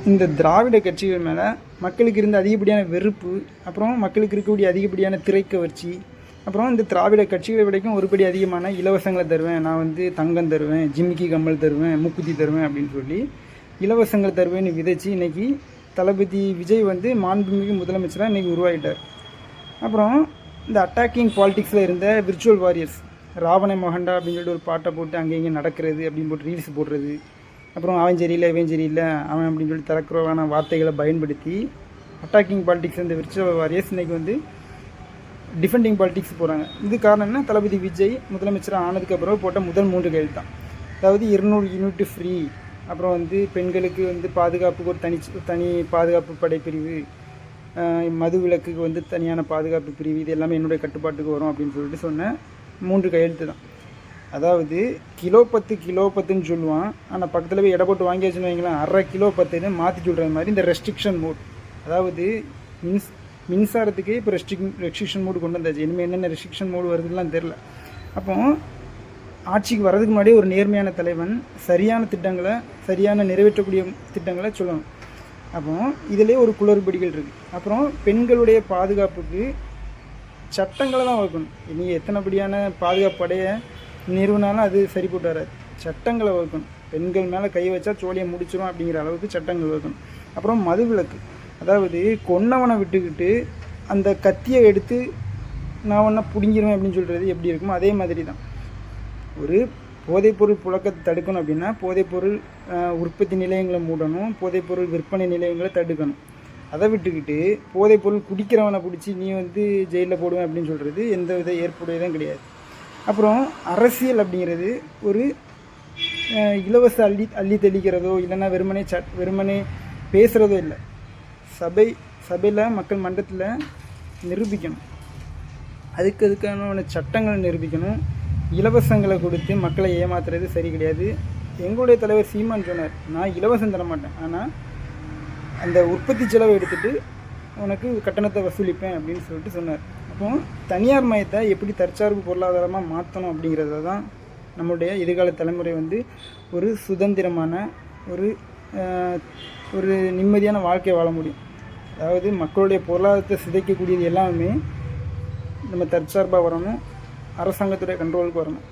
இந்த திராவிட கட்சிகள் மேலே மக்களுக்கு இருந்த அதிகப்படியான வெறுப்பு, அப்புறம் மக்களுக்கு இருக்கக்கூடிய அதிகப்படியான திரைக்கவர்ச்சி, அப்புறம் இந்த திராவிட கட்சிகளை விடைக்கும் ஒருபடி அதிகமான இலவசங்களை தருவேன், நான் வந்து தங்கம் தருவேன், ஜிமிக்கி கம்மல் தருவேன், மூக்குத்தி தருவேன் அப்படின்னு சொல்லி இலவசங்கள் தருவேன்னு விதைச்சி இன்றைக்கி தளபதி விஜய் வந்து மாண்புமிகு முதலமைச்சராக இன்றைக்கி உருவாகிட்டார். அப்புறம் இந்த அட்டாக்கிங் பாலிடிக்ஸில் இருந்த விர்ச்சுவல் வாரியர்ஸ், ராவண மொஹண்டா அப்படின்னு சொல்லிட்டு ஒரு பாட்டை போட்டு அங்கே இங்கே நடக்கிறது அப்படின்னு போட்டு ரீல்ஸ் போடுறது, அப்புறம் அவன் சரியில்லை இவன் சரியில்லை அவன் அப்படின்னு சொல்லி தரக்குறவான வார்த்தைகளை பயன்படுத்தி அட்டாக்கிங் பாலிடிக்ஸ் இந்த விர்ச்சுவல் வாரியர்ஸ் இன்றைக்கி வந்து டிஃபெண்டிங் பாலிடிக்ஸ் போகிறாங்க. இது காரணம் என்ன? தளபதி விஜய் முதலமைச்சராக ஆனதுக்கப்புறம் போட்ட முதல் 3 கையெழுத்து தான். அதாவது 200 யூனிட் ஃப்ரீ, அப்புறம் வந்து பெண்களுக்கு வந்து பாதுகாப்புக்கு ஒரு தனி பாதுகாப்பு படைப்பிரிவு, மது விலக்குக்கு வந்து தனியான பாதுகாப்பு பிரிவு, இது எல்லாமே என்னுடைய கட்டுப்பாட்டுக்கு வரும் அப்படின்னு சொல்லிட்டு சொன்ன 3 கையெழுத்து தான். அதாவது கிலோ 10 கிலோ 10ன்னு சொல்லுவான், ஆனால் பக்கத்தில் போய் எடை போட்டு வாங்கி வச்சுன்னு வைங்களேன், அரை கிலோ 10ன்னு மாற்றி சொல்கிற மாதிரி இந்த ரெஸ்ட்ரிக்ஷன் மோட். அதாவது மின்சாரத்துக்கே இப்போ ரெஸ்ட்ரிக்ஷன் மோடு கொண்டு வந்தாச்சு. இனிமேல் என்னென்ன ரெஸ்ட்ரிக்ஷன் மோடு வருதுலாம் தெரில. அப்போ ஆட்சிக்கு வர்றதுக்கு முன்னாடி ஒரு நேர்மையான தலைவன் சரியான திட்டங்களை, சரியான நிறைவேற்றக்கூடிய திட்டங்களை சொல்லணும். அப்போ இதிலே ஒரு குளறுபடிகள் இருக்குது. அப்புறம் பெண்களுடைய பாதுகாப்புக்கு சட்டங்களை தான் வகுக்கணும். இனி எத்தனைப்படியான பாதுகாப்பு படைய நிறுவனாலும் அது சரிப்பட்டு வராது. சட்டங்களை வகுக்கணும். பெண்கள் மேலே கை வச்சா சோழியை முடிச்சிடும் அப்படிங்கிற அளவுக்கு சட்டங்கள் வகுக்கணும். அப்புறம் மது விலக்கு, அதாவது கொன்னவனை விட்டுக்கிட்டு அந்த கத்தியை எடுத்து நான் ஒன்றா பிடிங்கிருவேன் அப்படின்னு சொல்கிறது எப்படி இருக்குமோ அதே மாதிரி தான். ஒரு போதைப்பொருள் புழக்கத்தை தடுக்கணும் அப்படின்னா போதைப்பொருள் உற்பத்தி நிலையங்களை மூடணும், போதைப்பொருள் விற்பனை நிலையங்களை தடுக்கணும். அதை விட்டுக்கிட்டு போதைப்பொருள் குடிக்கிறவனை பிடிச்சி நீ வந்து ஜெயிலில் போடுவேன் அப்படின்னு சொல்கிறது எந்த வித ஏற்புடையதும் கிடையாது. அப்புறம் அரசியல் அப்படிங்கிறது ஒரு இலவச அள்ளி தெளிக்கிறதோ இல்லைன்னா வெறுமனே பேசுகிறதோ இல்லை. சபையில் மக்கள் மன்றத்தில் நிரூபிக்கணும். அதுக்கான சட்டங்களை நிரூபிக்கணும். இலவசங்களை கொடுத்து மக்களை ஏமாத்துறது சரி கிடையாது. எங்களுடைய தலைவர் சீமான் சொன்னார், நான் இலவசம் தர மாட்டேன், ஆனால் அந்த உற்பத்தி செலவை எடுத்துகிட்டு உனக்கு கட்டணத்தை வசூலிப்பேன் அப்படின்னு சொல்லிட்டு சொன்னார். அப்போ தனியார் மயத்தை எப்படி தற்சார்பு பொருளாதாரமாக மாற்றணும் அப்படிங்கிறத தான் நம்முடைய எதிர்கால தலைமுறை வந்து ஒரு சுதந்திரமான ஒரு நிம்மதியான வாழ்க்கை வாழ முடியும். அதாவது மக்களுடைய பொருளாதாரத்தை சிதைக்கக்கூடியது எல்லாமே நம்ம தற்சார்பாக வரணும், அரசாங்கத்துடைய கண்ட்ரோலுக்கு வரணும்.